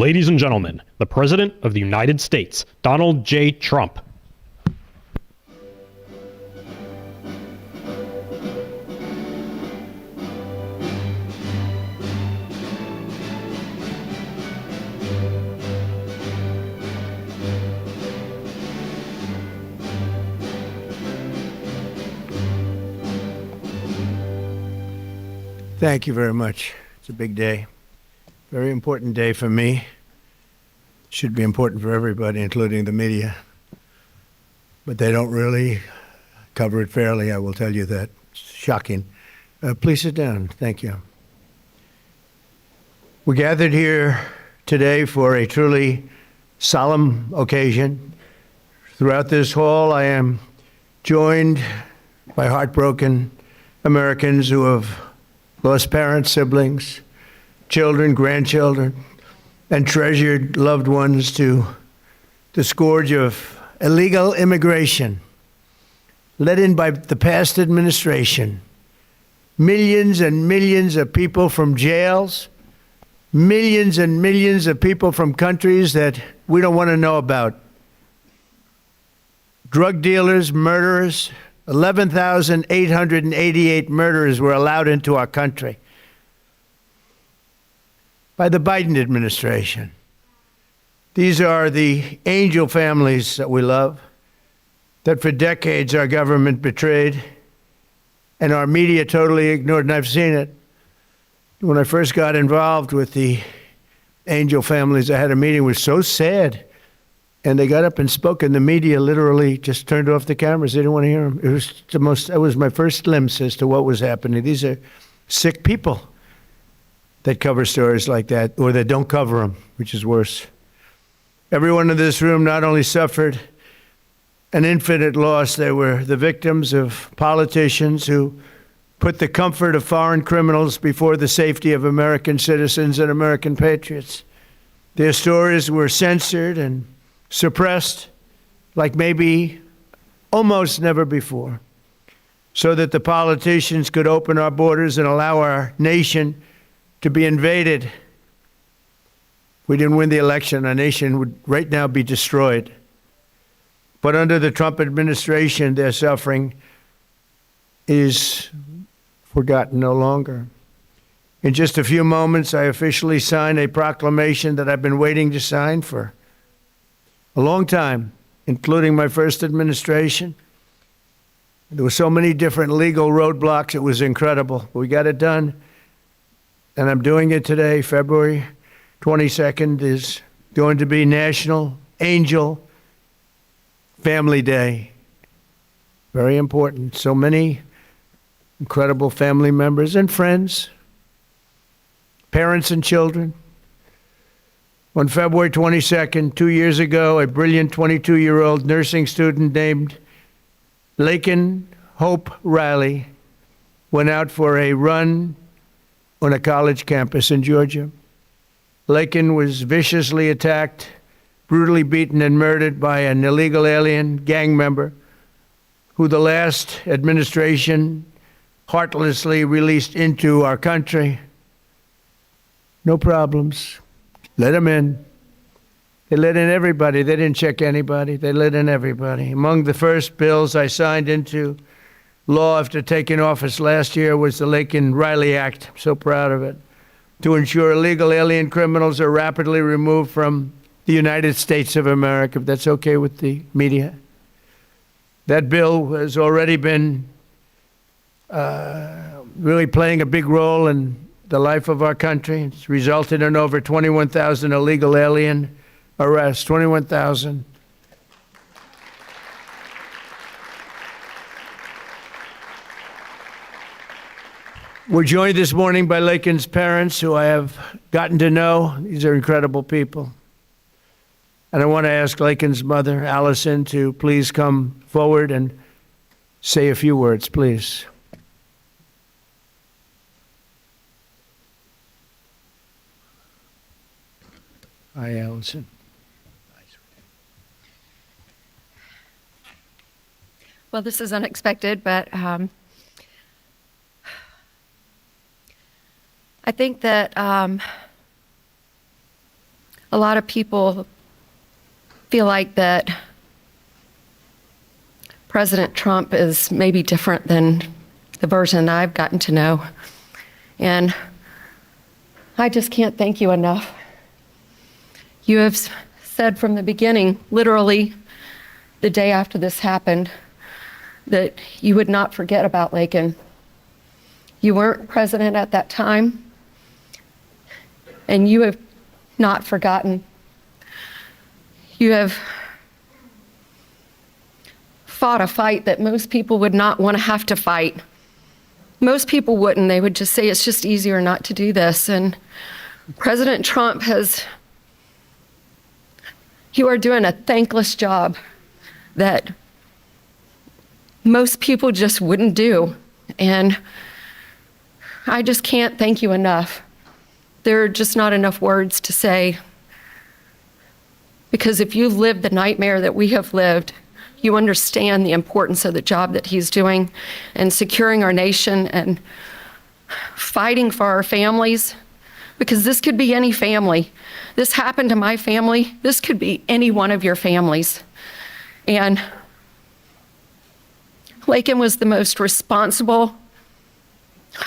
Ladies and gentlemen, the President of the United States, Donald J. Trump. Thank you very much. It's a big day. Very important day for me. Should be important for everybody, including the media. But they don't really cover it fairly, I will tell you that. It's shocking. Please sit down. Thank you. We gathered here today for a truly solemn occasion. Throughout this hall, I am joined by heartbroken Americans who have lost parents, siblings, children, grandchildren, and treasured loved ones to the scourge of illegal immigration led in by the past administration. Millions and millions of people from jails, millions and millions of people from countries that we don't want to know about. Drug dealers, murderers, 11,888 murderers were allowed into our country by the Biden administration. These are the angel families that we love, that for decades our government betrayed and our media totally ignored, and I've seen it. When I first got involved with the angel families, I had a meeting. It was so sad. And they got up and spoke, and the media literally just turned off the cameras. They didn't want to hear them. It was my first glimpse as to what was happening. These are sick people that cover stories like that, or that don't cover them, which is worse. Everyone in this room not only suffered an infinite loss, they were the victims of politicians who put the comfort of foreign criminals before the safety of American citizens and American patriots. Their stories were censored and suppressed like maybe almost never before, so that the politicians could open our borders and allow our nation to be invaded. If we didn't win the election, our nation would right now be destroyed. But under the Trump administration, their suffering is forgotten no longer. In just a few moments, I officially sign a proclamation that I've been waiting to sign for a long time, including my first administration. There were so many different legal roadblocks, it was incredible. We got it done, and I'm doing it today. February 22nd is going to be National Angel Family Day. Very important. So many incredible family members and friends, parents and children. On February 22nd, 2 years ago, a brilliant 22-year-old nursing student named Laken Hope Riley went out for a run on a college campus in Georgia. Laken was viciously attacked, brutally beaten, and murdered by an illegal alien gang member who the last administration heartlessly released into our country. No problems. Let them in. They let in everybody. They didn't check anybody. They let in everybody. Among the first bills I signed into law after taking office last year was the Laken Riley Act. I'm so proud of it. To ensure illegal alien criminals are rapidly removed from the United States of America, if that's okay with the media. That bill has already been really playing a big role in the life of our country. It's resulted in over 21,000 illegal alien arrests, 21,000. We're joined this morning by Laken's parents, who I have gotten to know. These are incredible people. And I want to ask Laken's mother, Allison, to please come forward and say a few words, please. Hi, Allison. Well, this is unexpected, but I think that a a lot of people feel like that President Trump is maybe different than the version I've gotten to know. And I just can't thank you enough. You have said from the beginning, literally the day after this happened, that you would not forget about Laken. You weren't president at that time, and you have not forgotten. You have fought a fight that most people would not want to have to fight. Most people wouldn't. They would just say it's just easier not to do this. And President Trump you are doing a thankless job that most people just wouldn't do. And I just can't thank you enough. There are just not enough words to say. Because if you've lived the nightmare that we have lived, you understand the importance of the job that he's doing and securing our nation and fighting for our families. Because this could be any family. This happened to my family. This could be any one of your families. And Laken was the most responsible,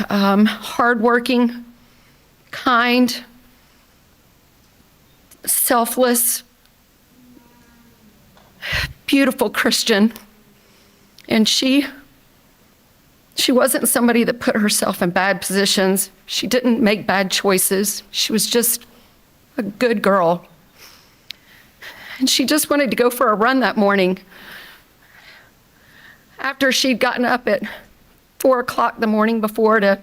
hardworking, kind, selfless, beautiful Christian. And she wasn't somebody that put herself in bad positions. She didn't make bad choices. She was just a good girl. And she just wanted to go for a run that morning after she'd gotten up at 4 o'clock the morning before to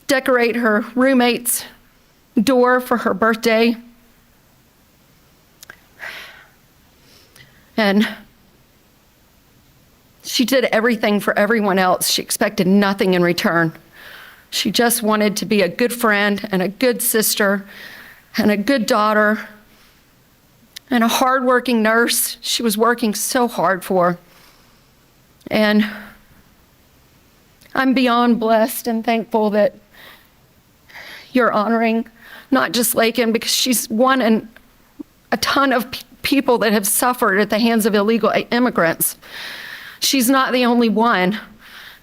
decorate her roommate's door for her birthday. And she did everything for everyone else. She expected nothing in return. She just wanted to be a good friend and a good sister and a good daughter and a hardworking nurse. She was working so hard for. And I'm beyond blessed and thankful that you're honoring not just Laken, because she's one in a ton of people that have suffered at the hands of illegal immigrants. She's not the only one.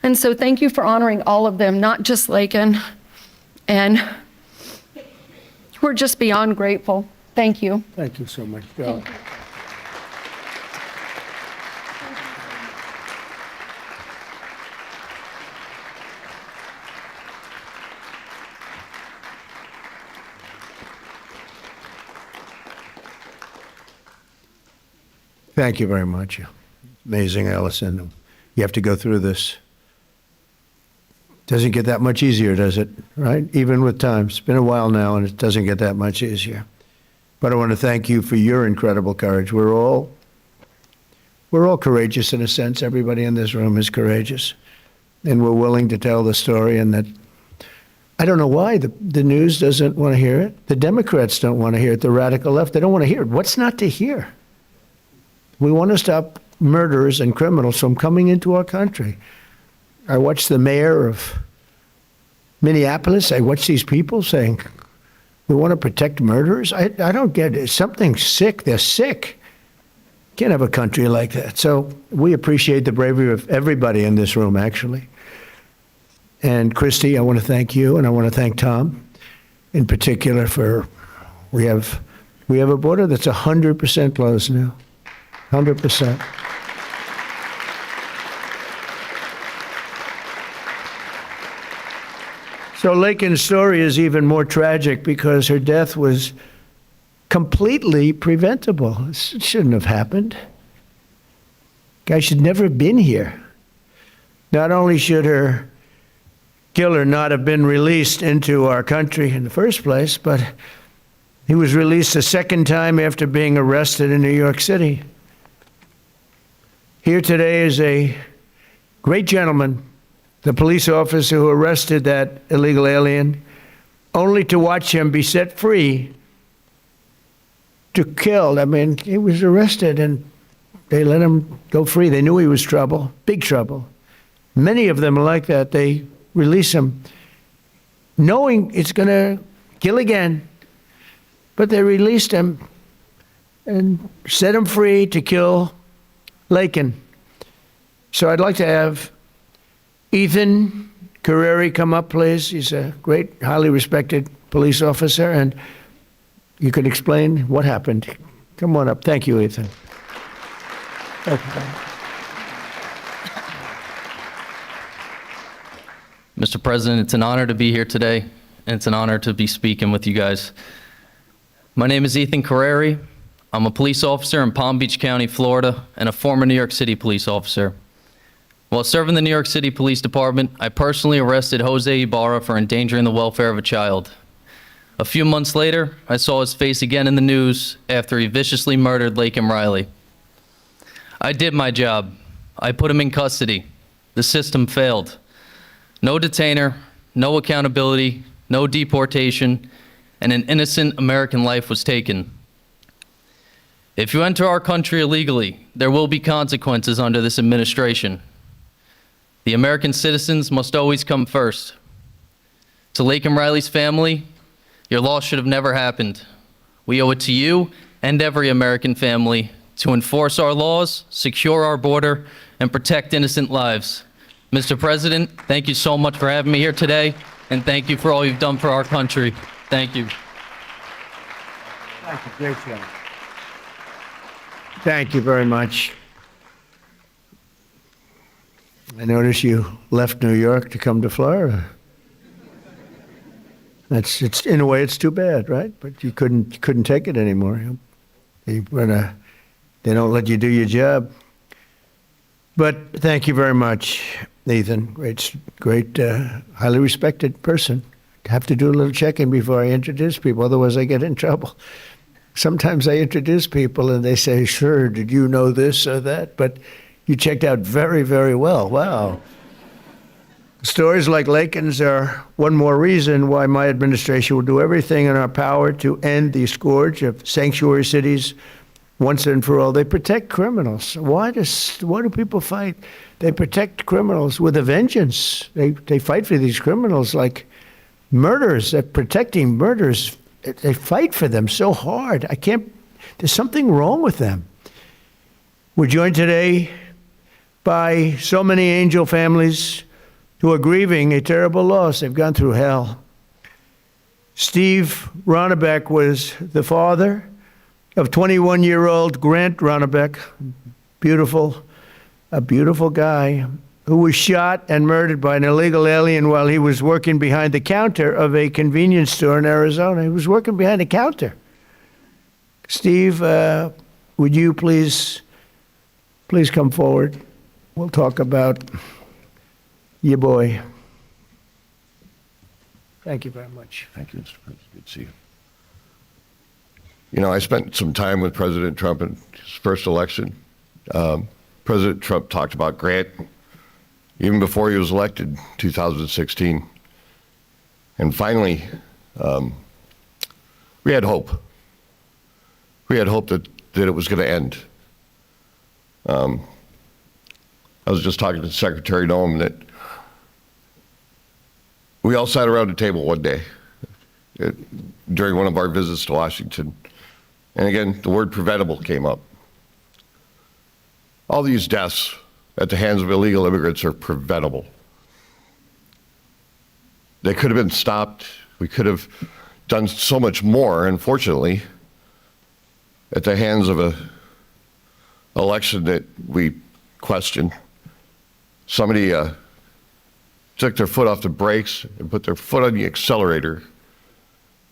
And so thank you for honoring all of them, not just Laken. And we're just beyond grateful. Thank you. Thank you so much, Bill. Thank you very much. Amazing, Allison. You have to go through this. Doesn't get that much easier, does it? Right? Even with time. It's been a while now, and it doesn't get that much easier. But I want to thank you for your incredible courage. We're all courageous in a sense. Everybody in this room is courageous. And we're willing to tell the story. And that, I don't know why the news doesn't want to hear it. The Democrats don't want to hear it. The radical left, they don't want to hear it. What's not to hear? We want to stop murderers and criminals from coming into our country. I watched the mayor of Minneapolis. I watched these people saying, we want to protect murderers. I don't get it. Something's sick. They're sick. Can't have a country like that. So we appreciate the bravery of everybody in this room, actually. And Christy, I want to thank you, and I want to thank Tom in particular for, we have a border that's 100% closed now. 100%. So Laken's story is even more tragic because her death was completely preventable. It shouldn't have happened. Guy should never have been here. Not only should her killer not have been released into our country in the first place, but he was released a second time after being arrested in New York City. Here today is a great gentleman, the police officer who arrested that illegal alien, only to watch him be set free to kill. I mean, he was arrested and they let him go free. They knew he was trouble, big trouble. Many of them are like that. They release him knowing it's going to kill again. but they released him and set him free to kill Laken. So I'd like to have Ethan Carreri come up, please. He's a great, highly respected police officer, and you could explain what happened. Come on up. Thank you, Ethan. Thank you. Mr. President, it's an honor to be here today, and it's an honor to be speaking with you guys. My name is Ethan Carreri. I'm a police officer in Palm Beach County, Florida, and a former New York City police officer. While serving the New York City Police Department, I personally arrested Jose Ibarra for endangering the welfare of a child. A few months later, I saw his face again in the news after he viciously murdered Laken Riley. I did my job. I put him in custody. The system failed. No detainer, no accountability, no deportation, and an innocent American life was taken. If you enter our country illegally, there will be consequences under this administration. The American citizens must always come first. To Laken Riley's family, your loss should have never happened. We owe it to you and every American family to enforce our laws, secure our border, and protect innocent lives. Mr. President, thank you so much for having me here today, and thank you for all you've done for our country. Thank you. Thank you. Great job. Thank you very much. I notice you left New York to come to Florida. It's in a way it's too bad, right? But you couldn't take it anymore. They don't let you do your job. But thank you very much, Ethan. Great, highly respected person. I have to do a little checking before I introduce people, otherwise I get in trouble. Sometimes I introduce people and they say, sure, did you know this or that? But you checked out very, very well. Wow. Stories like Laken's are one more reason why my administration will do everything in our power to end the scourge of sanctuary cities once and for all. They protect criminals. Why do people fight? They protect criminals with a vengeance. They fight for these criminals like murderers. They're protecting murderers. They fight for them so hard. There's something wrong with them. We're joined today by so many angel families who are grieving a terrible loss. They've gone through hell. Steve Ronbeck was the father of 21-year-old Grant Ronbeck, a beautiful guy who was shot and murdered by an illegal alien while he was working behind the counter of a convenience store in Arizona. He was working behind the counter. Steve, would you please come forward? We'll talk about your boy. Thank you very much. Thank you, Mr. President. Good to see you. You know, I spent some time with President Trump in his first election. President Trump talked about Grant even before he was elected in 2016. And finally, we had hope. We had hope that it was going to end. I was just talking to Secretary Noem that we all sat around the table one day during one of our visits to Washington. And again, the word preventable came up. All these deaths at the hands of illegal immigrants are preventable. They could have been stopped. We could have done so much more, unfortunately, at the hands of an election that we question. Somebody took their foot off the brakes and put their foot on the accelerator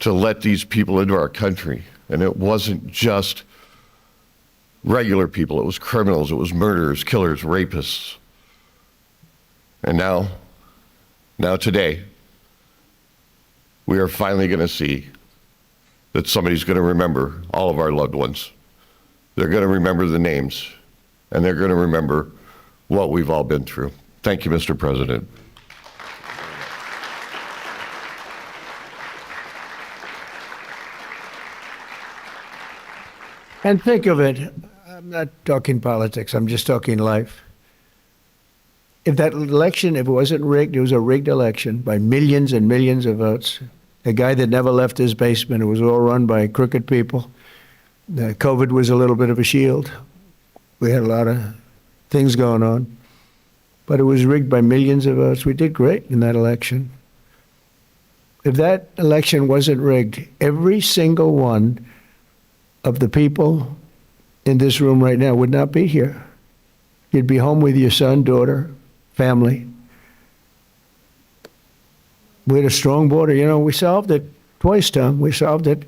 to let these people into our country. And it wasn't just regular people, it was criminals, it was murderers, killers, rapists. And now today, we are finally going to see that somebody's going to remember all of our loved ones. They're going to remember the names, and they're going to remember what we've all been through. Thank you, Mr. President. And think of it, I'm not talking politics, I'm just talking life. If that election, if it wasn't rigged, it was a rigged election by millions and millions of votes, a guy that never left his basement. It was all run by crooked people. COVID was a little bit of a shield. We had a lot of things going on. But it was rigged by millions of votes. We did great in that election. If that election wasn't rigged, every single one of the people in this room right now would not be here. You'd be home with your son, daughter, family. We had a strong border. You know, we solved it twice, Tom. We solved it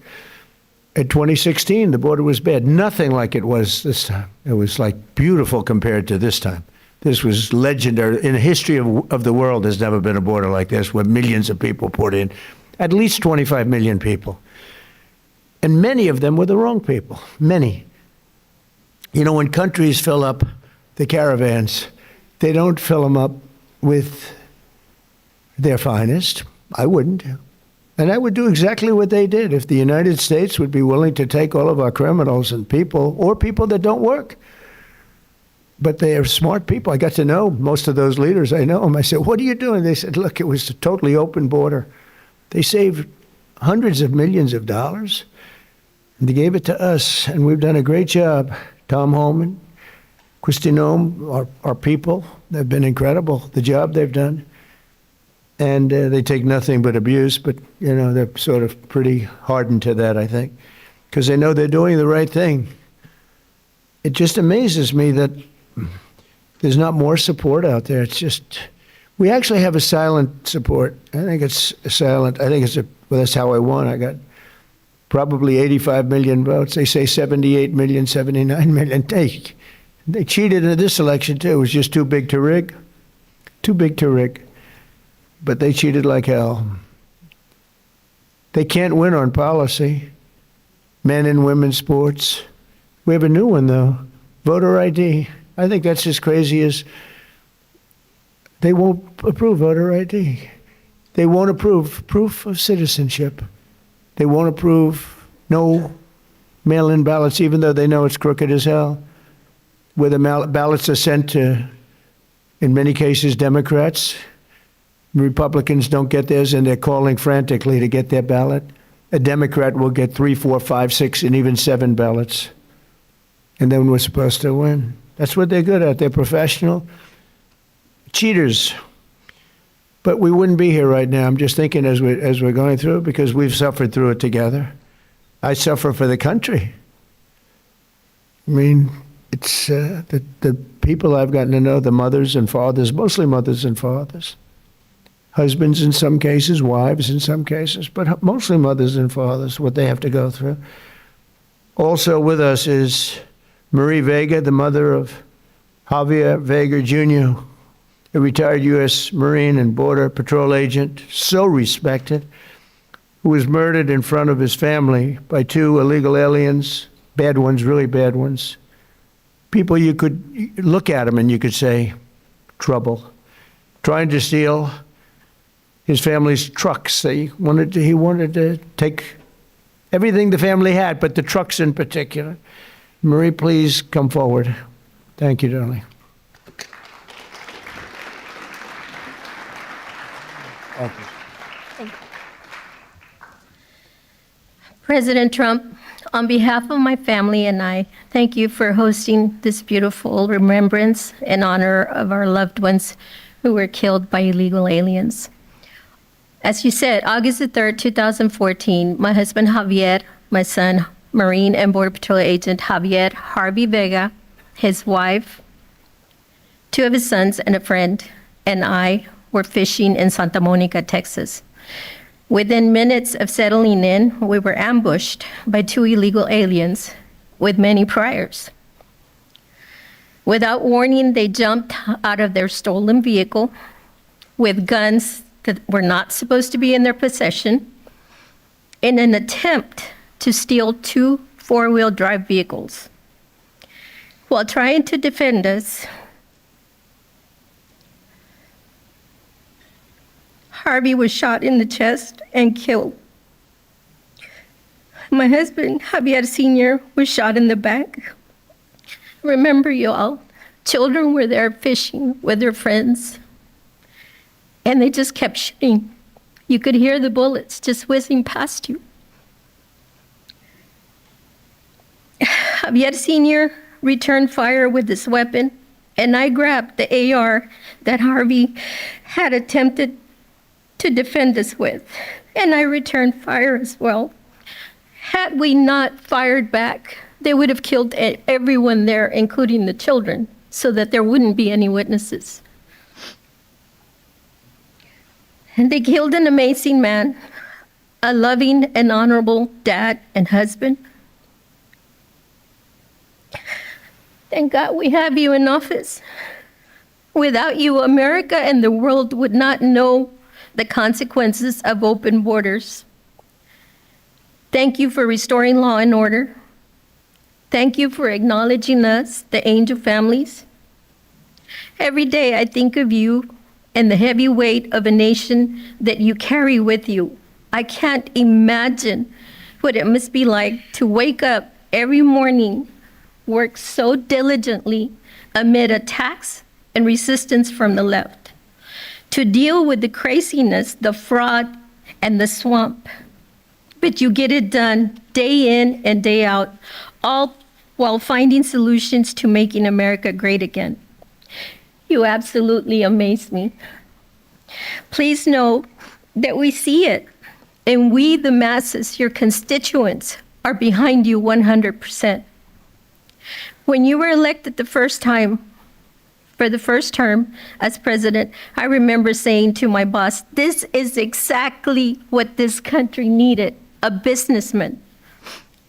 in 2016. The border was bad. Nothing like it was this time. It was like beautiful compared to this time. This was legendary. In the history of the world, there's never been a border like this where millions of people poured in. At least 25 million people. And many of them were the wrong people. Many. You know, when countries fill up the caravans, they don't fill them up with their finest. I wouldn't. And I would do exactly what they did if the United States would be willing to take all of our criminals and people, or people that don't work. But they are smart people. I got to know most of those leaders. I know them. I said, what are you doing? They said, look, it was a totally open border. They saved hundreds of millions of dollars. And they gave it to us, and we've done a great job. Tom Holman, Kristi Noem, our people, they've been incredible, the job they've done. And they take nothing but abuse, but, you know, they're sort of pretty hardened to that, I think, because they know they're doing the right thing. It just amazes me that there's not more support out there. It's just, we actually have a silent support. I think it's silent. I think it's well, that's how I won. I got probably 85 million votes. They say 78 million, 79 million. They cheated in this election, too. It was just too big to rig. Too big to rig. But they cheated like hell. They can't win on policy. Men and women's sports. We have a new one, though. Voter ID. I think that's as crazy as they won't approve voter ID. They won't approve proof of citizenship. They won't approve no mail-in ballots, even though they know it's crooked as hell. Where the ballots are sent to, in many cases, Democrats. Republicans don't get theirs, and they're calling frantically to get their ballot. A Democrat will get 3, 4, 5, 6, and even 7 ballots. And then we're supposed to win. That's what they're good at. They're professional cheaters. But we wouldn't be here right now. I'm just thinking as we're going through, because we've suffered through it together. I suffer for the country. I mean, it's the people I've gotten to know, the mothers and fathers, mostly mothers and fathers. Husbands in some cases, wives in some cases, but mostly mothers and fathers, what they have to go through. Also with us is Marie Vega, the mother of Javier Vega Jr., a retired U.S. Marine and Border Patrol agent, so respected, who was murdered in front of his family by 2 illegal aliens, bad ones, really bad ones. People you could look at them and you could say, trouble. Trying to steal his family's trucks. He wanted to take everything the family had, but the trucks in particular. Marie, please come forward. Thank you, darling. Thank you. President Trump, on behalf of my family and I, thank you for hosting this beautiful remembrance in honor of our loved ones who were killed by illegal aliens. As you said, August the 3rd, 2014, my husband Javier, my son, Marine and Border Patrol agent Javier Harvey Vega, his wife, 2 of his sons and a friend, and I were fishing in Santa Monica, Texas. Within minutes of settling in, we were ambushed by 2 illegal aliens with many priors. Without warning, they jumped out of their stolen vehicle with guns that were not supposed to be in their possession in an attempt to steal 2 4-wheel drive vehicles. While trying to defend us, Harvey was shot in the chest and killed. My husband, Javier Sr., was shot in the back. Remember, y'all, children were there fishing with their friends, and they just kept shooting You could hear the bullets just whizzing past you. Javier Sr. returned fire with this weapon, and I grabbed the AR that Harvey had attempted to defend us with, and I returned fire as well. Had we not fired back, they would have killed everyone there, including the children, so that there wouldn't be any witnesses. And they killed an amazing man, a loving and honorable dad and husband. Thank God we have you in office. Without you, America and the world would not know the consequences of open borders. Thank you for restoring law and order. Thank you for acknowledging us, the angel families. Every day I think of you and the heavy weight of a nation that you carry with you. I can't imagine what it must be like to wake up every morning, work so diligently amid attacks and resistance from the left, to deal with the craziness, the fraud, and the swamp. But you get it done day in and day out, all while finding solutions to making America great again. You absolutely amaze me. Please know that we see it, and we, the masses, your constituents, are behind you 100%. When you were elected the first time, for the first term as president, I remember saying to my boss, this is exactly what this country needed, a businessman.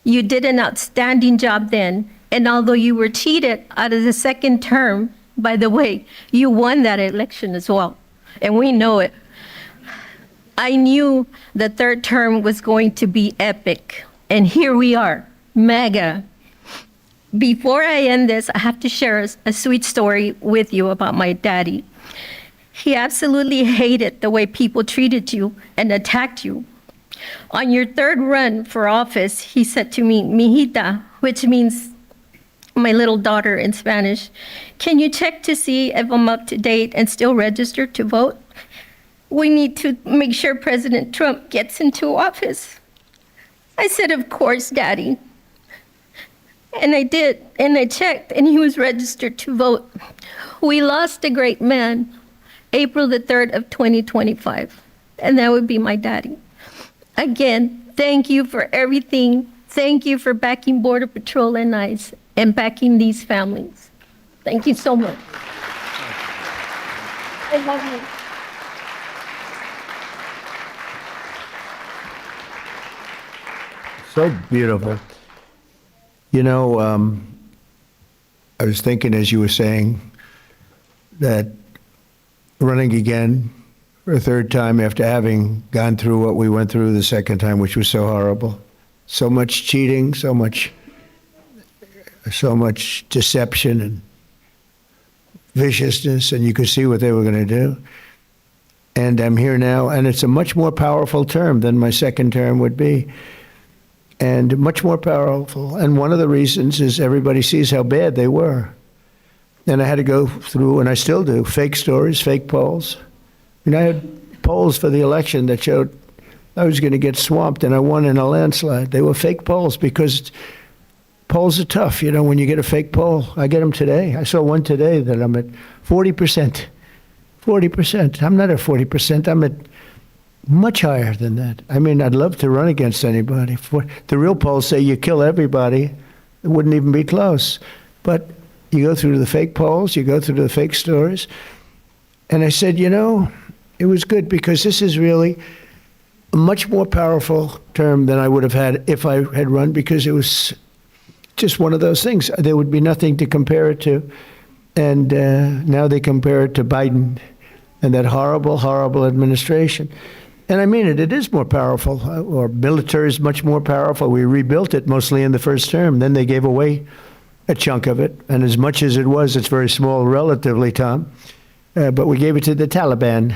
You did an outstanding job then, and although you were cheated out of the second term, by the way, you won that election as well, and we know it. I knew the third term was going to be epic, and here we are, MAGA. Before I end this, I have to share a sweet story with you about my daddy. He absolutely hated the way people treated you and attacked you. On your third run for office, he said to me, "Mijita," which means my little daughter in Spanish, "can you check to see if I'm up to date and still registered to vote? We need to make sure President Trump gets into office." I said, "Of course, Daddy." And I did, and I checked, and he was registered to vote. We lost a great man, April the 3rd of 2025, and that would be my daddy. Again, thank you for everything. Thank you for backing Border Patrol and ICE and backing these families. Thank you so much. I love you. So beautiful. You know, I was thinking as you were saying that running again for a third time after having gone through what we went through the second time, which was so horrible, so much cheating, so much deception and viciousness, and you could see what they were going to do. And I'm here now, and it's a much more powerful term than my second term would be. And much more powerful. And one of the reasons is everybody sees how bad they were. And I had to go through, and I still do, fake stories, fake polls. I had polls for the election that showed I was going to get swamped, and I won in a landslide. They were fake polls because polls are tough. You know, when you get a fake poll, I get them today. I saw one today that I'm at 40%. 40%. I'm not at 40%. I'm at much higher than that. I mean, I'd love to run against anybody. The real polls say you kill everybody. It wouldn't even be close. But you go through the fake polls, you go through the fake stories. And I said, you know, it was good because this is really a much more powerful term than I would have had if I had run, because it was just one of those things. There would be nothing to compare it to. And now they compare it to Biden and that horrible, horrible administration. And I mean it, it is more powerful. Our military is much more powerful. We rebuilt it mostly in the first term. Then they gave away a chunk of it. And as much as it was, it's very small relatively, Tom. But we gave it to the Taliban.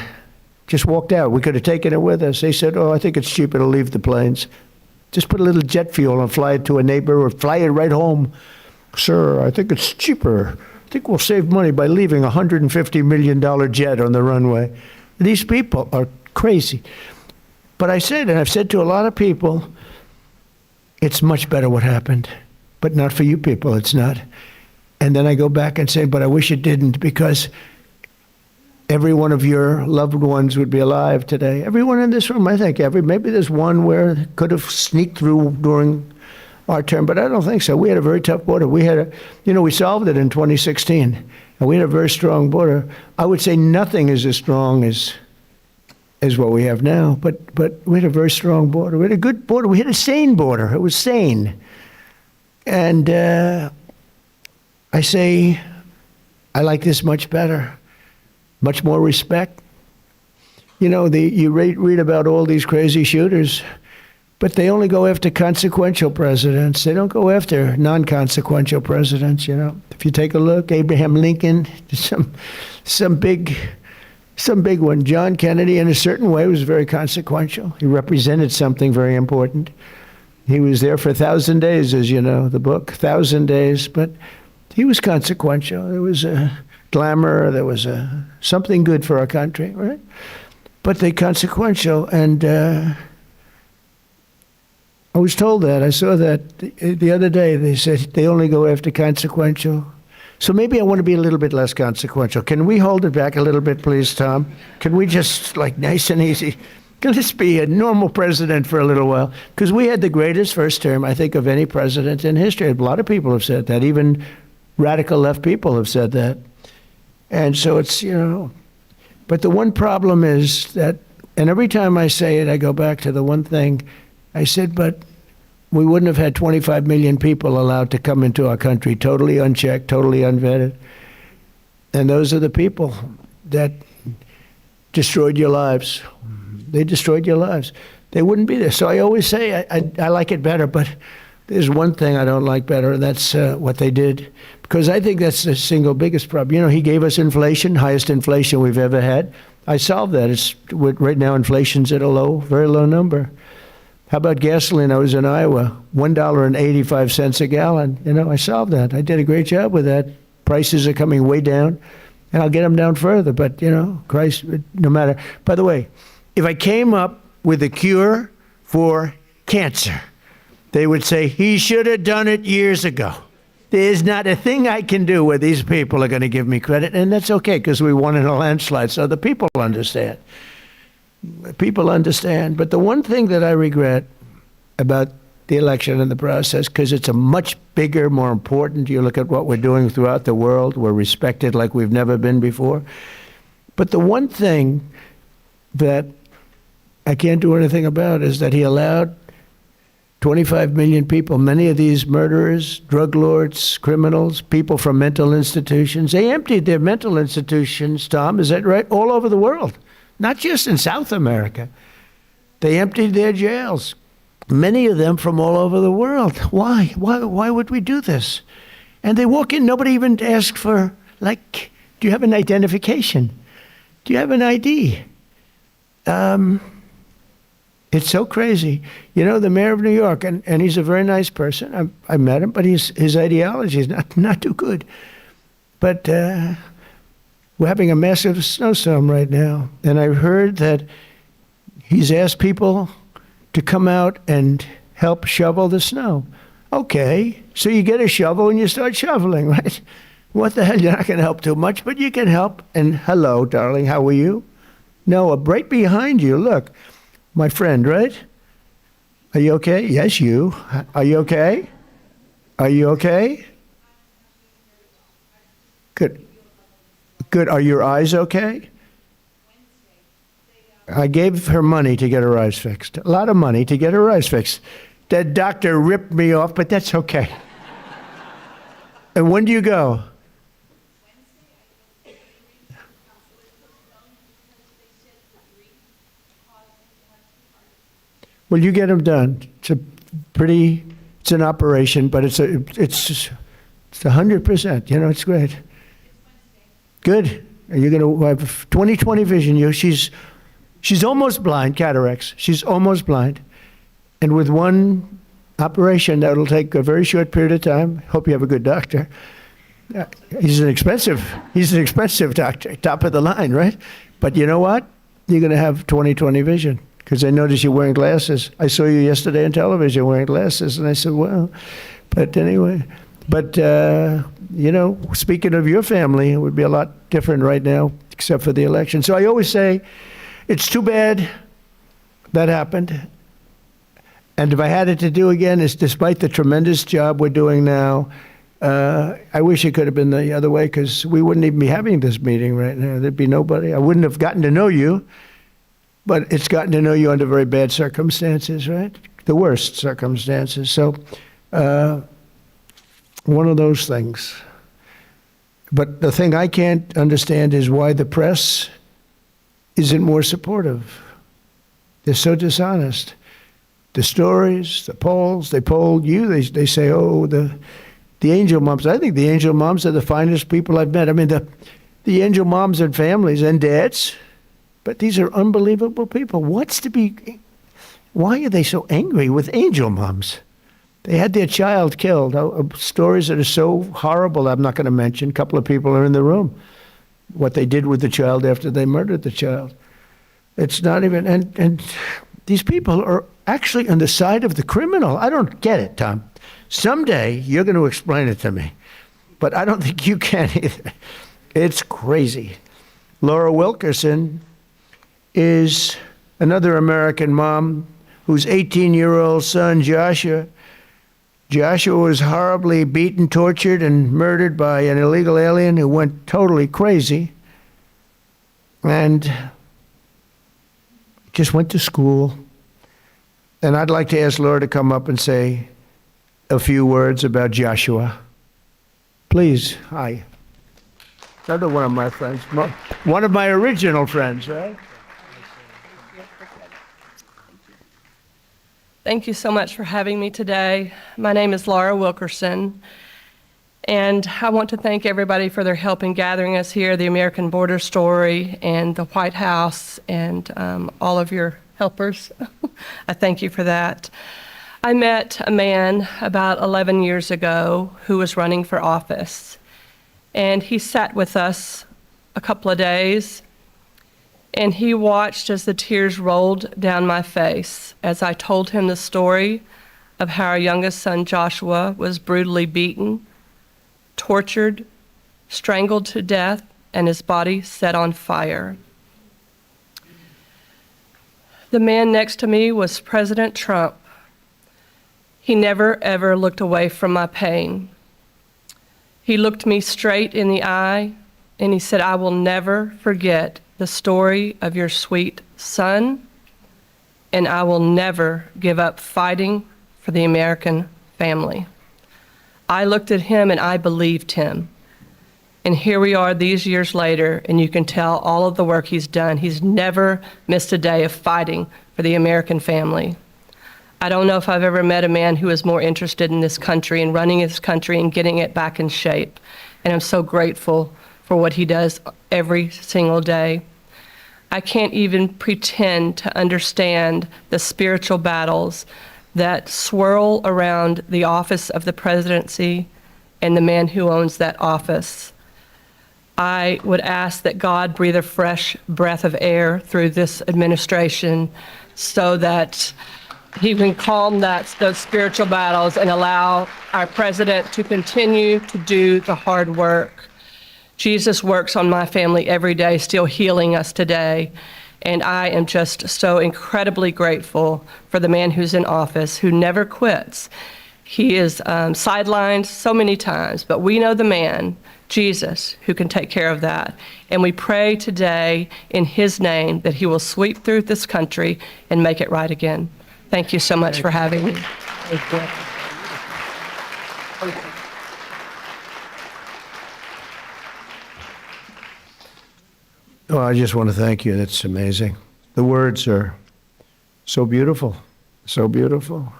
Just walked out. We could have taken it with us. They said, oh, I think it's cheaper to leave the planes. Just put a little jet fuel and fly it to a neighbor or fly it right home. Sir, I think it's cheaper. I think we'll save money by leaving a $150 million jet on the runway. These people are crazy. But I said, and I've said to a lot of people, it's much better what happened, but not for you people, it's not. And then I go back and say, but I wish it didn't, because every one of your loved ones would be alive today. Everyone in this room, I think, maybe there's one where could have sneaked through during our term, but I don't think so. We had a very tough border. We solved it in 2016, and we had a very strong border. I would say nothing is as strong as what we have now, but we had a very strong border. We had a good border. We had a sane border. It was sane. And I say, I like this much better, much more respect. You read about all these crazy shooters, but they only go after consequential presidents. They don't go after non-consequential presidents, If you take a look, Abraham Lincoln, some big one. John Kennedy, in a certain way, was very consequential. He represented something very important. He was there for 1,000 days, as you know, the book, 1,000 days, but he was consequential. There was a glamour, there was something good for our country, right? But they consequential, and I was told that. I saw that the other day. They said they only go after consequential. So maybe I want to be a little bit less consequential. Can we hold it back a little bit, please, Tom? Can we just, nice and easy? Can this be a normal president for a little while? Because we had the greatest first term, I think, of any president in history. A lot of people have said that. Even radical left people have said that. And so it's, But the one problem is that, and every time I say it, I go back to the one thing. I said, but we wouldn't have had 25 million people allowed to come into our country, totally unchecked, totally unvetted. And those are the people that destroyed your lives. They destroyed your lives. They wouldn't be there. So I always say I like it better, but there's one thing I don't like better, and that's what they did. Because I think that's the single biggest problem. He gave us inflation, highest inflation we've ever had. I solved that. Right now inflation's at a very low number. How about gasoline? I was in Iowa, $1.85 a gallon. I solved that. I did a great job with that. Prices are coming way down, and I'll get them down further. But, Christ, no matter. By the way, if I came up with a cure for cancer, they would say, he should have done it years ago. There's not a thing I can do where these people are going to give me credit, and that's okay, because we won in a landslide, so the people understand. People understand. But the one thing that I regret about the election and the process, because it's a much bigger, more important, you look at what we're doing throughout the world, we're respected like we've never been before. But the one thing that I can't do anything about is that he allowed 25 million people, many of these murderers, drug lords, criminals, people from mental institutions. They emptied their mental institutions, Tom, is that right? All over the world. Not just in South America. They emptied their jails. Many of them from all over the world. Why? Why would we do this? And they walk in, nobody even asked for, do you have an identification? Do you have an ID? It's so crazy. The mayor of New York, and he's a very nice person. I met him, but his ideology is not too good. But we're having a massive snowstorm right now, and I heard that he's asked people to come out and help shovel the snow. Okay, so you get a shovel and you start shoveling, right? What the hell? You're not going to help too much, but you can help. And hello, darling, how are you? Noah, right behind you, look. My friend, right? Are you okay? Yes, you. Are you okay? Are you okay? Good. Good. Are your eyes okay? I gave her money to get her eyes fixed. A lot of money to get her eyes fixed. That doctor ripped me off, but that's okay. And when do you go? Well, you get them done. It's an operation, but it's 100%. It's great. Good. Are you going to have 20/20 vision? She's almost blind, cataracts. She's almost blind. And with one operation, that'll take a very short period of time. Hope you have a good doctor. He's an expensive doctor, top of the line, right? But you know what? You're going to have 20/20 vision. because I noticed you're wearing glasses. I saw you yesterday on television wearing glasses, and I said, well, but anyway. But, speaking of your family, it would be a lot different right now, except for the election. So I always say, it's too bad that happened. And if I had it to do again, it's despite the tremendous job we're doing now, I wish it could have been the other way, because we wouldn't even be having this meeting right now. There'd be nobody. I wouldn't have gotten to know you, but it's gotten to know you under very bad circumstances, right? The worst circumstances. So one of those things. But the thing I can't understand is why the press isn't more supportive. They're so dishonest. The stories, the polls, they polled you. They say, oh, the angel moms. I think the angel moms are the finest people I've met. I mean, the angel moms and families and dads, but these are unbelievable people. Why are they so angry with angel moms? They had their child killed. Stories that are so horrible, I'm not going to mention. A couple of people are in the room. What they did with the child after they murdered the child. It's not even, and these people are actually on the side of the criminal. I don't get it, Tom. Someday you're going to explain it to me, but I don't think you can either. It's crazy. Laura Wilkerson is another American mom whose 18-year-old son, Joshua was horribly beaten, tortured, and murdered by an illegal alien who went totally crazy and just went to school. And I'd like to ask Laura to come up and say a few words about Joshua. Please, hi. Another one of my friends, one of my original friends, right? Thank you so much for having me today. My name is Laura Wilkerson, and I want to thank everybody for their help in gathering us here, the American Border Story and the White House, and all of your helpers. I thank you for that. I met a man about 11 years ago who was running for office, and he sat with us a couple of days, and he watched as the tears rolled down my face as I told him the story of how our youngest son Joshua was brutally beaten, tortured, strangled to death, and his body set on fire. The man next to me was President Trump. He never, ever looked away from my pain. He looked me straight in the eye, and he said, "I will never forget the story of your sweet son, and I will never give up fighting for the American family." I looked at him and I believed him. And here we are these years later, and you can tell all of the work he's done. He's never missed a day of fighting for the American family. I don't know if I've ever met a man who is more interested in this country and running this country and getting it back in shape. And I'm so grateful for what he does every single day. I can't even pretend to understand the spiritual battles that swirl around the office of the presidency and the man who owns that office. I would ask that God breathe a fresh breath of air through this administration so that he can calm those spiritual battles and allow our president to continue to do the hard work. Jesus works on my family every day, still healing us today. And I am just so incredibly grateful for the man who's in office, who never quits. He is sidelined so many times, but we know the man, Jesus, who can take care of that. And we pray today in his name that he will sweep through this country and make it right again. Thank you so much for having me. Oh, I just want to thank you. That's amazing. The words are so beautiful, so beautiful.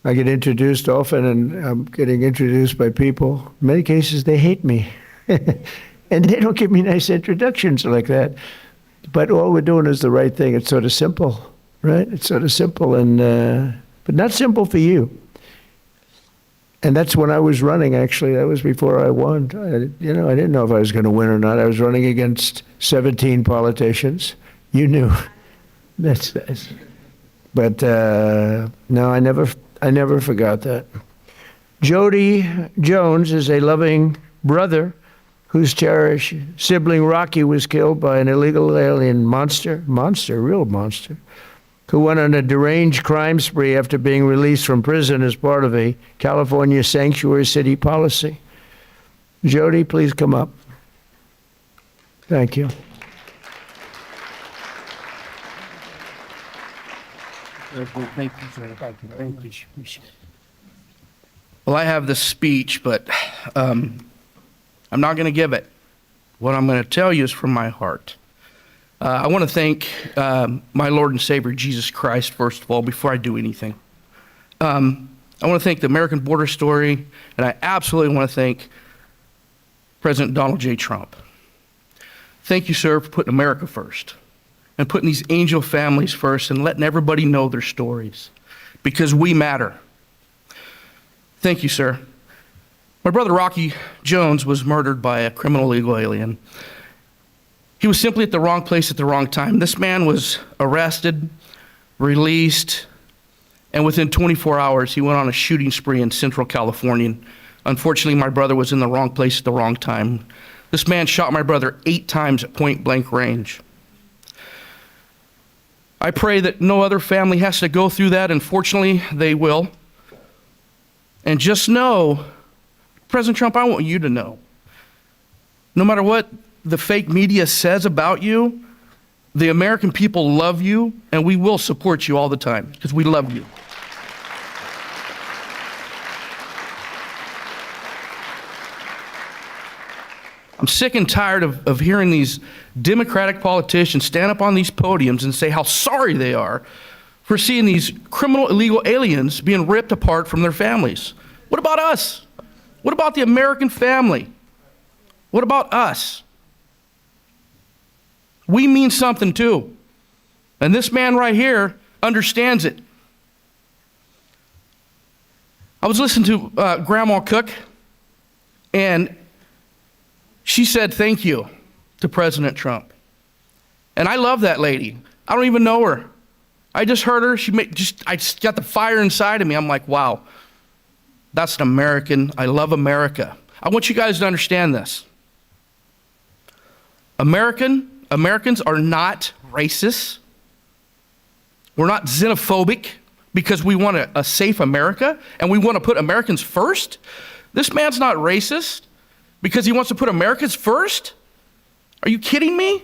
I get introduced often, and I'm getting introduced by people. In many cases, they hate me. And they don't give me nice introductions like that. But all we're doing is the right thing. It's sort of simple, right? It's sort of simple, and but not simple for you. And that's when I was running, actually. That was before I won. I didn't know if I was going to win or not. I was running against 17 politicians. You knew. That's nice. But no, I never forgot that. Jodie Jones is a loving brother whose cherished sibling Rocky was killed by an illegal alien real monster, who went on a deranged crime spree after being released from prison as part of a California sanctuary city policy. Jodie, please come up. Thank you. Thank you, sir. Thank you. Well, I have this speech, but I'm not going to give it. What I'm going to tell you is from my heart. I want to thank my Lord and Savior, Jesus Christ, first of all, before I do anything. I want to thank the American Border Story, and I absolutely want to thank President Donald J. Trump. Thank you, sir, for putting America first and putting these angel families first and letting everybody know their stories, because we matter. Thank you, sir. My brother Rocky Jones was murdered by a criminal illegal alien. He was simply at the wrong place at the wrong time. This man was arrested, released, and within 24 hours, he went on a shooting spree in Central California. Unfortunately, my brother was in the wrong place at the wrong time. This man shot my brother 8 times at point blank range. I pray that no other family has to go through that. Unfortunately, they will. And just know, President Trump, I want you to know, no matter what the fake media says about you, the American people love you, and we will support you all the time, because we love you. I'm sick and tired of hearing these Democratic politicians stand up on these podiums and say how sorry they are for seeing these criminal illegal aliens being ripped apart from their families. What about us? What about the American family? What about us? We mean something too. And this man right here understands it. I was listening to Grandma Cook, and she said thank you to President Trump. And I love that lady. I don't even know her. I just heard her. I just got the fire inside of me. I'm like, wow, that's an American. I love America. I want you guys to understand this. Americans are not racist. We're not xenophobic because we want a safe America and we want to put Americans first. This man's not racist because he wants to put Americans first? Are you kidding me?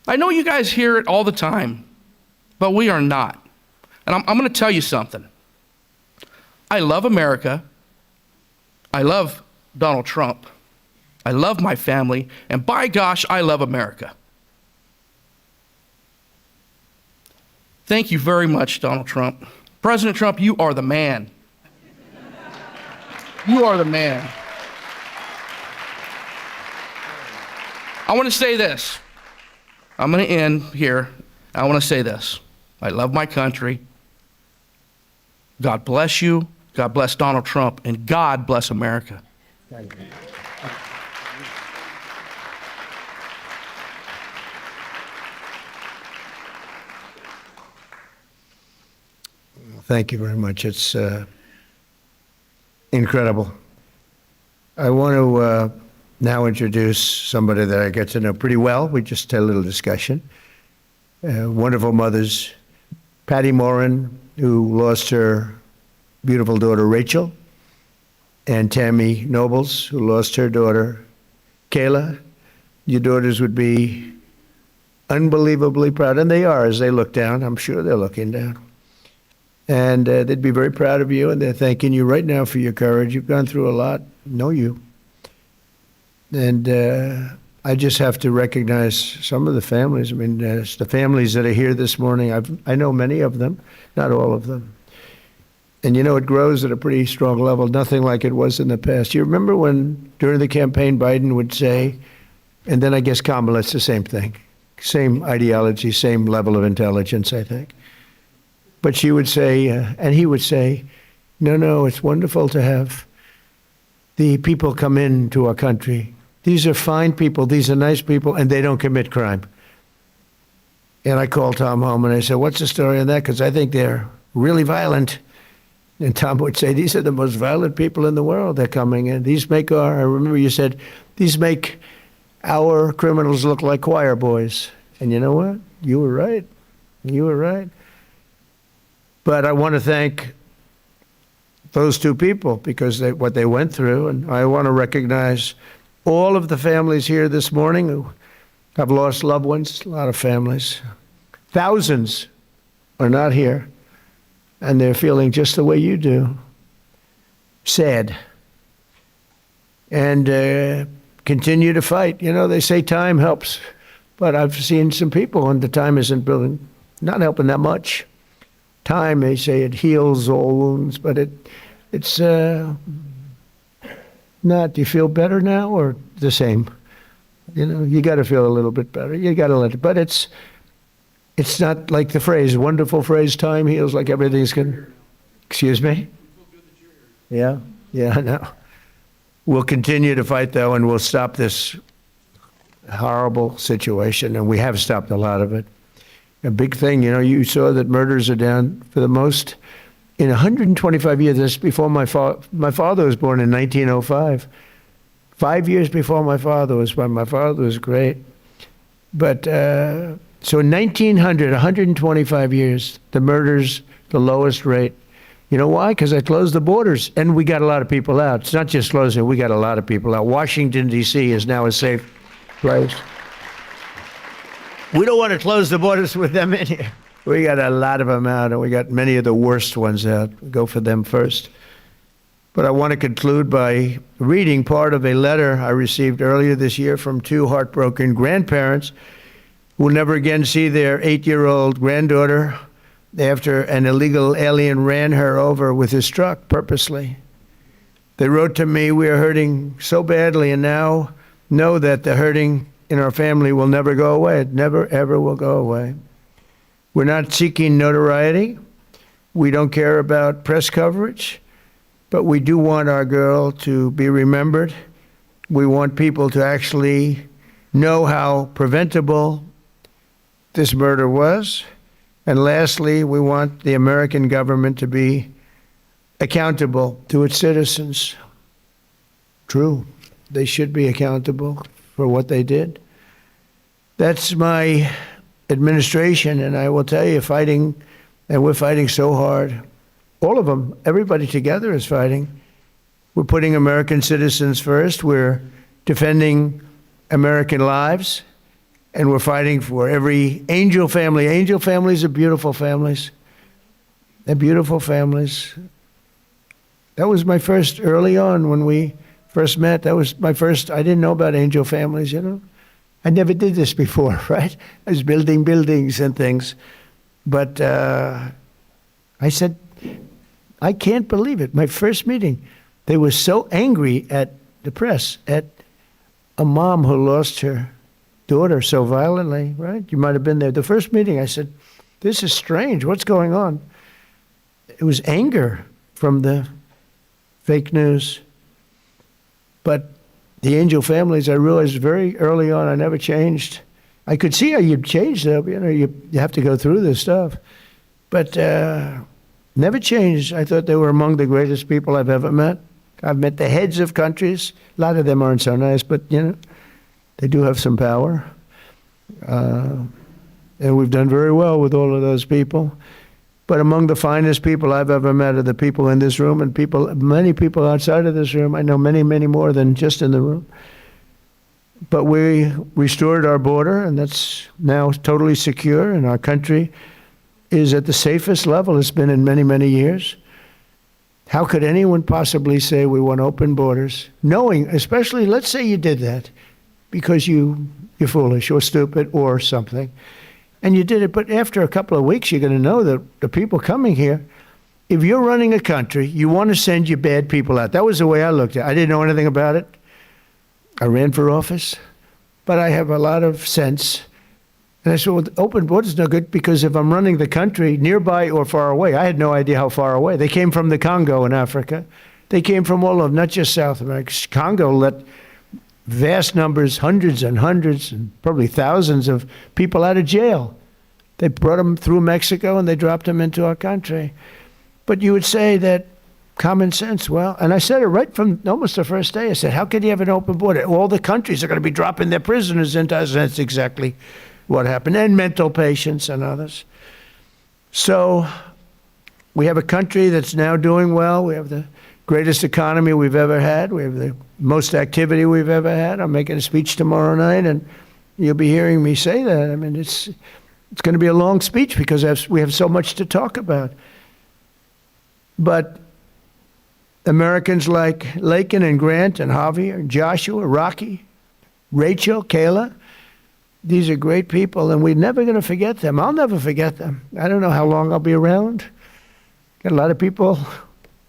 I know you guys hear it all the time, but we are not. And I'm going to tell you something. I love America. I love Donald Trump. I love my family. And by gosh, I love America. Thank you very much, Donald Trump. President Trump, you are the man. You are the man. I want to say this. I'm going to end here. I want to say this. I love my country. God bless you. God bless Donald Trump. And God bless America. Thank you. Thank you very much. It's incredible. I want to now introduce somebody that I get to know pretty well. We just had a little discussion. Wonderful mothers, Patty Morin, who lost her beautiful daughter Rachel, and Tammy Nobles, who lost her daughter Kayla. Your daughters would be unbelievably proud, and they are as they look down. I'm sure they're looking down. And they'd be very proud of you, and they're thanking you right now for your courage. You've gone through a lot. Know you. And I just have to recognize some of the families. I mean, the families that are here this morning, I know many of them, not all of them. And you know, it grows at a pretty strong level, nothing like it was in the past. You remember when, during the campaign, Biden would say, and then I guess Kamala, it's the same thing, same ideology, same level of intelligence, I think. But she would say, and he would say, no, it's wonderful to have the people come into our country. These are fine people, these are nice people, and they don't commit crime. And I called Tom home and I said, what's the story on that? Because I think they're really violent. And Tom would say, these are the most violent people in the world. They're coming in. These make our, I remember you said, these make our criminals look like choir boys. And you know what? You were right. You were right. But I want to thank those two people because what they went through. And I want to recognize all of the families here this morning who have lost loved ones, a lot of families. Thousands are not here, and they're feeling just the way you do, sad. And continue to fight. You know, they say time helps, but I've seen some people, and the time isn't not helping that much. Time, they say it heals all wounds, but it's not. Do you feel better now or the same? You know, you got to feel a little bit better. You got to let it, but it's not like the phrase, wonderful phrase, time heals, like everything's good. Excuse me? Yeah, I know. We'll continue to fight, though, and we'll stop this horrible situation, and we have stopped a lot of it. A big thing, you know, you saw that murders are down for the most in 125 years. That's before my father was born in 1905. 5 years before my father was born. My father was great. But so in 1900, 125 years, the murders, the lowest rate. You know why? Because I closed the borders, and we got a lot of people out. It's not just closing, we got a lot of people out. Washington, D.C. is now a safe place. We don't want to close the borders with them in here. We got a lot of them out, and we got many of the worst ones out. We go for them first. But I want to conclude by reading part of a letter I received earlier this year from two heartbroken grandparents who will never again see their 8-year-old granddaughter after an illegal alien ran her over with his truck purposely. They wrote to me, we are hurting so badly and now know that the hurting in our family will never go away. It never, ever will go away. We're not seeking notoriety. We don't care about press coverage. But we do want our girl to be remembered. We want people to actually know how preventable this murder was. And lastly, we want the American government to be accountable to its citizens. True, they should be accountable for what they did. That's my administration, and I will tell you, fighting, and we're fighting so hard. All of them, everybody together is fighting. We're putting American citizens first. We're defending American lives. And we're fighting for every angel family. Angel families are beautiful families. They're beautiful families. That was my first, early on when we first met, that was my first, I didn't know about angel families, you know. I never did this before, right? I was building buildings and things. But I said, I can't believe it. My first meeting, they were so angry at the press, at a mom who lost her daughter so violently, right? You might have been there. The first meeting, I said, this is strange. What's going on? It was anger from the fake news. But the angel families, I realized very early on, I never changed. I could see how you'd change, though. You know, you have to go through this stuff. But never changed. I thought they were among the greatest people I've ever met. I've met the heads of countries. A lot of them aren't so nice, but, you know, they do have some power. And we've done very well with all of those people. But among the finest people I've ever met are the people in this room and many people outside of this room. I know many, many more than just in the room. But we restored our border, and that's now totally secure, and our country is at the safest level it's been in many, many years. How could anyone possibly say we want open borders, knowing, especially, let's say you did that because you're foolish or stupid or something, and you did it, but after a couple of weeks, you're going to know that the people coming here, if you're running a country, you want to send your bad people out. That was the way I looked at it. I didn't know anything about it. I ran for office, but I have a lot of sense. And I said, well, open borders is no good because if I'm running the country nearby or far away, I had no idea how far away. They came from the Congo in Africa. They came from all over, not just South America. Congo let vast numbers, hundreds and hundreds, and probably thousands of people out of jail. They brought them through Mexico and they dropped them into our country. But you would say that common sense, well, and I said it right from almost the first day. I said, how could you have an open border? All the countries are going to be dropping their prisoners into us. That's exactly what happened. And mental patients and others. So we have a country that's now doing well. We have the greatest economy we've ever had. We have the most activity we've ever had. I'm making a speech tomorrow night, and you'll be hearing me say that. I mean, it's going to be a long speech because we have so much to talk about. But Americans like Lakin and Grant and Javier and Joshua, Rocky, Rachel, Kayla, these are great people, and we're never going to forget them. I'll never forget them. I don't know how long I'll be around. Got a lot of people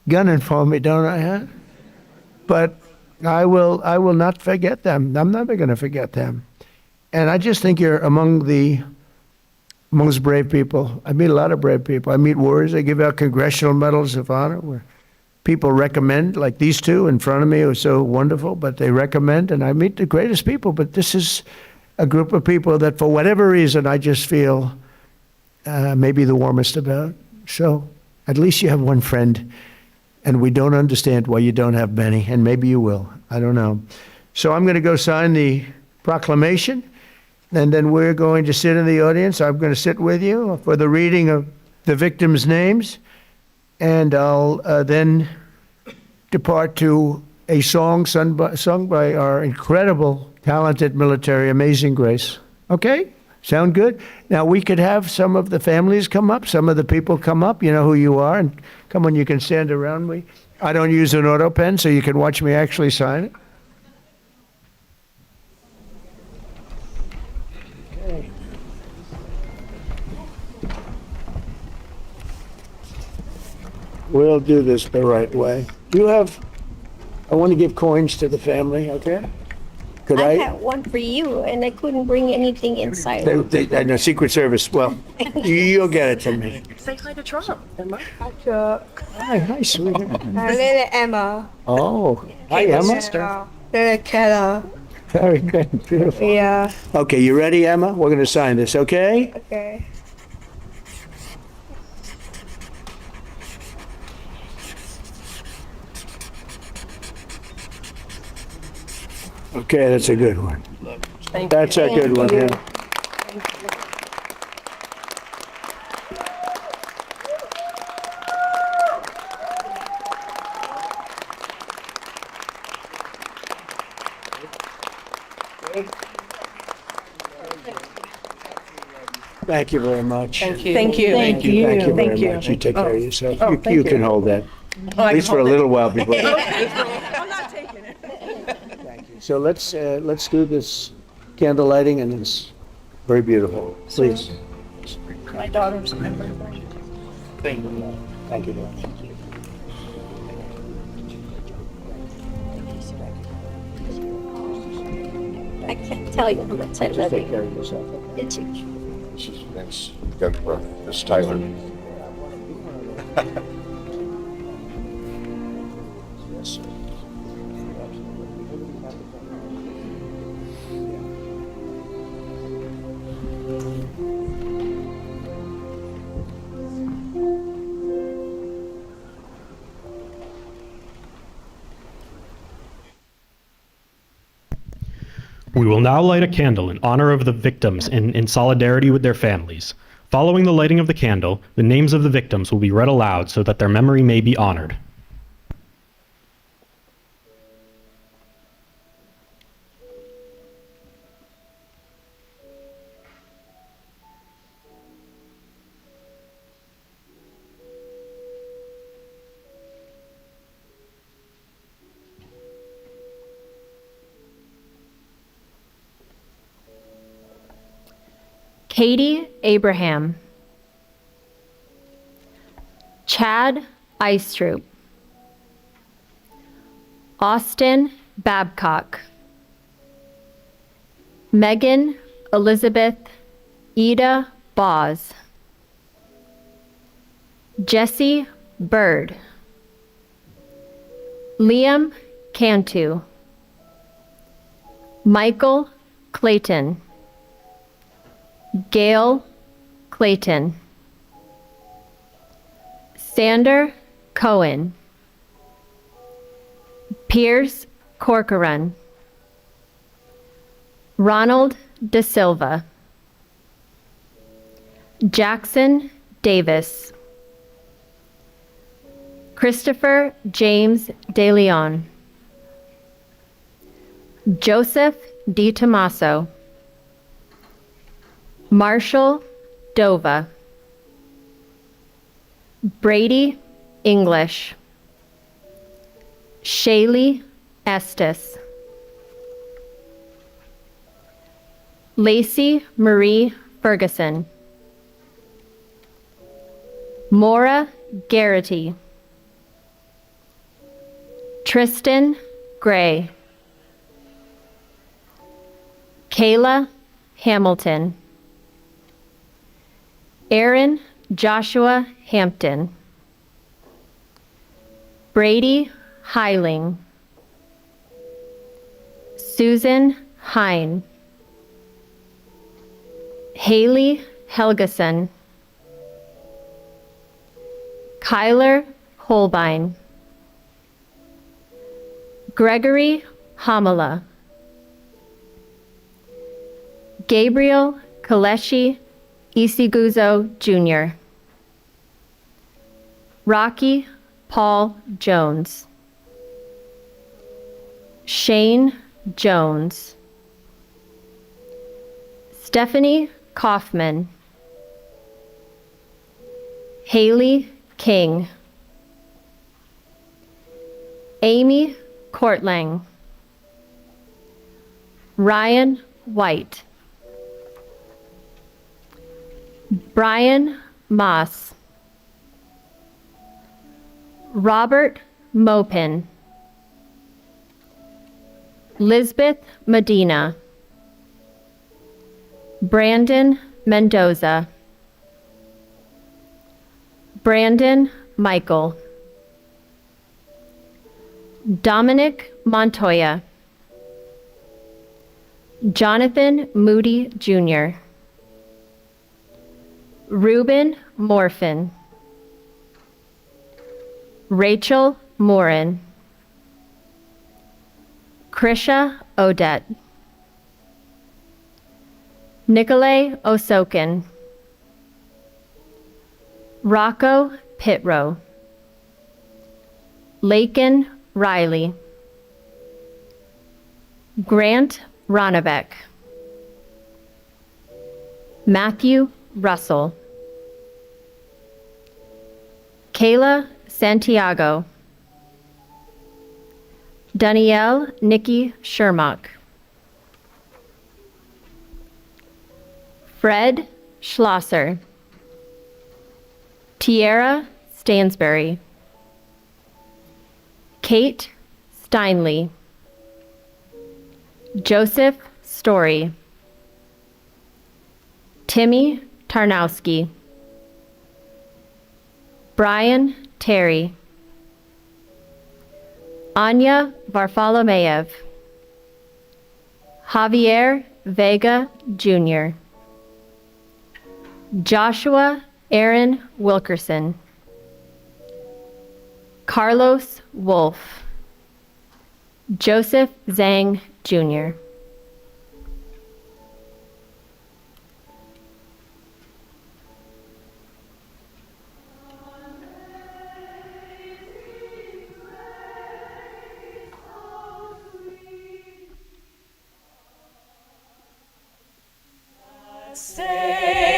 gunning for me, don't I? Huh? But I will not forget them. I'm never going to forget them. And I just think you're among the most brave people. I meet a lot of brave people. I meet warriors. I give out congressional medals of honor where people recommend, like these two in front of me who are so wonderful, but they recommend, and I meet the greatest people. But this is a group of people that for whatever reason I just feel maybe the warmest about. So at least you have one friend, and we don't understand why you don't have many, and maybe you will. I don't know. So I'm going to go sign the proclamation, and then we're going to sit in the audience. I'm going to sit with you for the reading of the victims' names, and I'll then depart to a song sung by our incredible, talented military, Amazing Grace. Okay? Sound good? Now, we could have some of the families come up, some of the people come up, you know who you are, and come on, you can stand around me. I don't use an auto pen, so you can watch me actually sign it. Okay. We'll do this the right way. I want to give coins to the family, okay? Could I had one for you, and I couldn't bring anything inside. No, Secret Service. Well, you'll get it to me. Say hi to Trump. Hi, sweetheart. Little Emma. Oh, hi, Emma. Little Kayla. Very good, beautiful. Yeah. Okay, you ready, Emma? We're going to sign this, okay? Okay. Okay, that's a good one. Thank That's a good one, yeah. Thank you very much. Thank you. Thank you. Thank you very much. You take care of yourself. You can hold that, at least for a little while before. I'm not taking it. Thank you. So let's do this candle lighting, and it's very beautiful. Please. My daughter's my birthday. Thank you. Thank you very much. I can't tell you how much I love Take you. care of yourself. It's huge. This is Vince Gunpro. This is Tyler. Yes, sir. We will now light a candle in honor of the victims and in solidarity with their families. Following the lighting of the candle, the names of the victims will be read aloud so that their memory may be honored. Katie Abraham, Chad Eistrup, Austin Babcock, Megan Elizabeth Ida Boz, Jesse Bird, Liam Cantu, Michael Clayton, Gail Clayton. Sander Cohen. Pierce Corcoran. Ronald De Silva. Jackson Davis. Christopher James De Leon. Joseph Di Tommaso. Marshall Dova. Brady English. Shaylee Estes. Lacey Marie Ferguson. Maura Garrity. Tristan Gray. Kayla Hamilton. Aaron Joshua Hampton. Brady Heiling. Susan Hine. Haley Helgeson. Kyler Holbein. Gregory Hamala. Gabriel Kaleshi Isiguzo Jr. Rocky Paul Jones. Shane Jones. Stephanie Kaufman. Haley King. Amy Courtlang. Ryan White. Brian Moss. Robert Mopin. Lisbeth Medina. Brandon Mendoza. Brandon Michael. Dominic Montoya. Jonathan Moody Jr. Ruben Morfin. Rachel Morin. Krisha Odette. Nikolay Osokin. Rocco Pitrow. Lakin Riley. Grant Ronnebeck. Matthew Russell. Kayla Santiago. Danielle Nikki Shermock. Fred Schlosser. Tierra Stansberry. Kate Steinley. Joseph Story. Timmy Tarnowski. Brian Terry. Anya Varfolomeyev. Javier Vega Jr. Joshua Aaron Wilkerson. Carlos Wolf. Joseph Zhang Jr. Say